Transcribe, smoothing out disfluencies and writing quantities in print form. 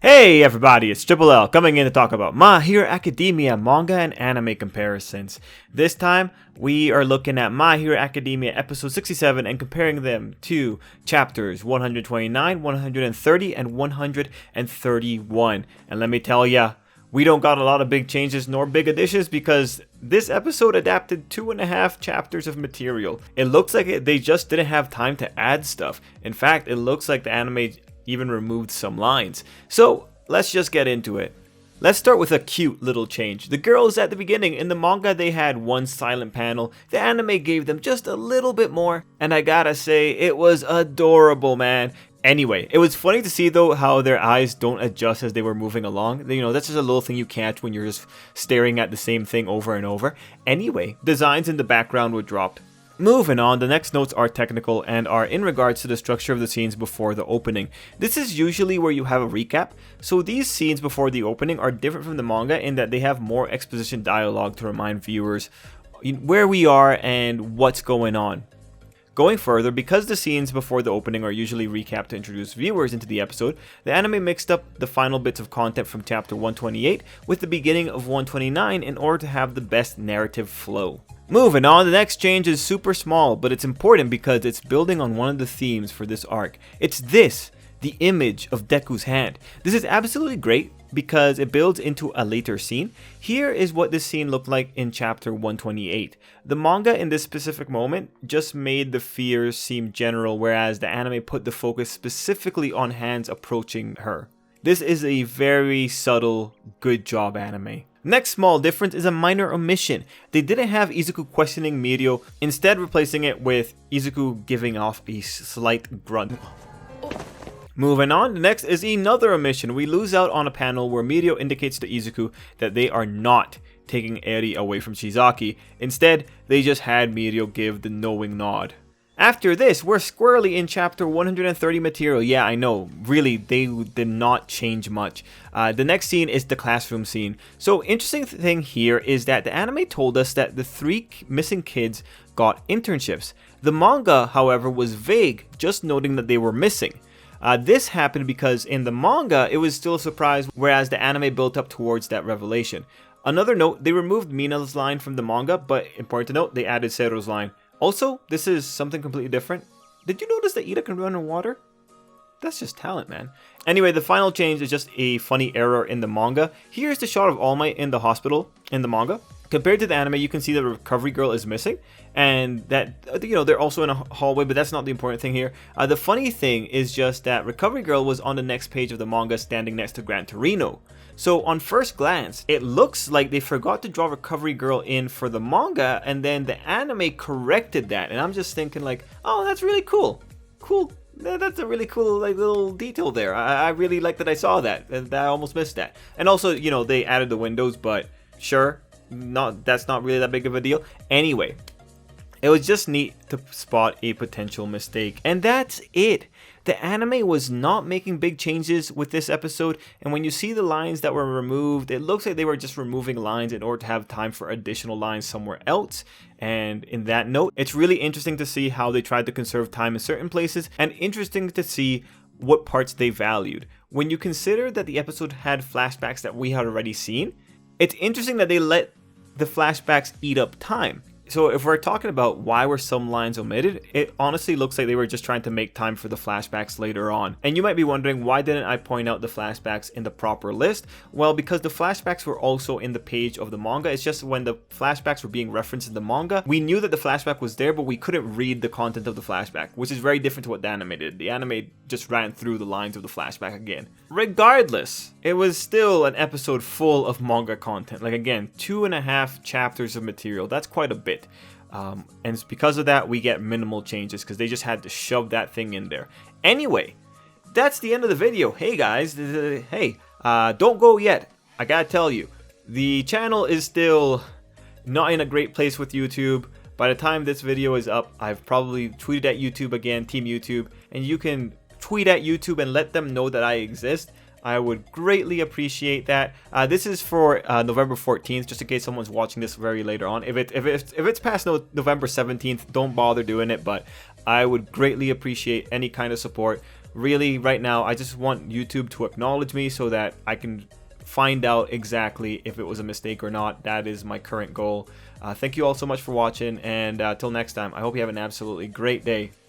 Hey everybody, it's Tripl-L coming in to talk about My Hero Academia manga and anime comparisons. This time, we are looking at My Hero Academia episode 67 and comparing them to chapters 129, 130, and 131. And let me tell ya, we don't got a lot of big changes nor big additions because this episode adapted 2.5 chapters of material. It looks like they just didn't have time to add stuff. In fact, it looks like the anime even removed some lines. So let's just get into it. Let's start with a cute little change. The girls at the beginning, in the manga they had one silent panel. The anime gave them just a little bit more, and I gotta say, it was adorable, man. Anyway, it was funny to see though how their eyes don't adjust as they were moving along. You know, that's just a little thing you catch when you're just staring at the same thing over and over. Anyway, designs in the background were dropped. Moving on, the next notes are technical and are in regards to the structure of the scenes before the opening. This is usually where you have a recap, so these scenes before the opening are different from the manga in that they have more exposition dialogue to remind viewers where we are and what's going on. Going further, because the scenes before the opening are usually recapped to introduce viewers into the episode, the anime mixed up the final bits of content from chapter 128 with the beginning of 129 in order to have the best narrative flow. Moving on, the next change is super small, but it's important because it's building on one of the themes for this arc. It's this, the image of Deku's hand. This is absolutely great because it builds into a later scene. Here is what this scene looked like in chapter 128. The manga in this specific moment just made the fears seem general, whereas the anime put the focus specifically on hands approaching her. This is a very subtle, good job anime. Next small difference is a minor omission. They didn't have Izuku questioning Mirio, instead replacing it with Izuku giving off a slight grunt. Moving on, next is another omission. We lose out on a panel where Mirio indicates to Izuku that they are not taking Eri away from Shizaki. Instead, they just had Mirio give the knowing nod. After this, we're squarely in chapter 130 material. Yeah, I know, really, they did not change much. The next scene is the classroom scene. So, interesting thing here is that the anime told us that the 3 missing kids got internships. The manga, however, was vague, just noting that they were missing. This happened because in the manga, it was still a surprise, whereas the anime built up towards that revelation. Another note, they removed Mina's line from the manga, but important to note, they added Sero's line. Also, this is something completely different. Did you notice that Ida can run in water? That's just talent, man. Anyway, the final change is just a funny error in the manga. Here's the shot of All Might in the hospital in the manga. Compared to the anime, you can see the recovery girl is missing, and that, you know, they're also in a hallway, but that's not the important thing here. The funny thing is just that recovery girl was on the next page of the manga standing next to Gran Torino. So on first glance, it looks like they forgot to draw recovery girl in for the manga, and then the anime corrected that, and I'm just thinking like, oh, that's really cool. Cool. That's a really cool like little detail there. I really like that I saw that. I almost missed that. And also, you know, they added the windows, but sure. That's not really that big of a deal. Anyway, it was just neat to spot a potential mistake. And that's it. The anime was not making big changes with this episode, and when you see the lines that were removed, it looks like they were just removing lines in order to have time for additional lines somewhere else. And in that note, it's really interesting to see how they tried to conserve time in certain places, and interesting to see what parts they valued. When you consider that the episode had flashbacks that we had already seen, it's interesting that they let the flashbacks eat up time. So if we're talking about why were some lines omitted, it honestly looks like they were just trying to make time for the flashbacks later on. And you might be wondering, why didn't I point out the flashbacks in the proper list? Well, because the flashbacks were also in the page of the manga. It's just when the flashbacks were being referenced in the manga, we knew that the flashback was there, but we couldn't read the content of the flashback, which is very different to what the anime did. The anime just ran through the lines of the flashback again. Regardless, it was still an episode full of manga content. Like again, 2.5 chapters of material. That's quite a bit. And it's because of that we get minimal changes because they just had to shove that thing in there. Anyway, that's the end of the video. Hey guys, don't go yet. I gotta tell you, the channel is still not in a great place with YouTube. By the time this video is up, I've probably tweeted at YouTube again, Team YouTube, and you can tweet at YouTube and let them know that I exist. I would greatly appreciate that. This is for November 14th, just in case someone's watching this very later on. If it's past November 17th, don't bother doing it, but I would greatly appreciate any kind of support. really, right now, I just want YouTube to acknowledge me so that I can find out exactly if it was a mistake or not. That is my current goal. Thank you all so much for watching, and till next time, I hope you have an absolutely great day.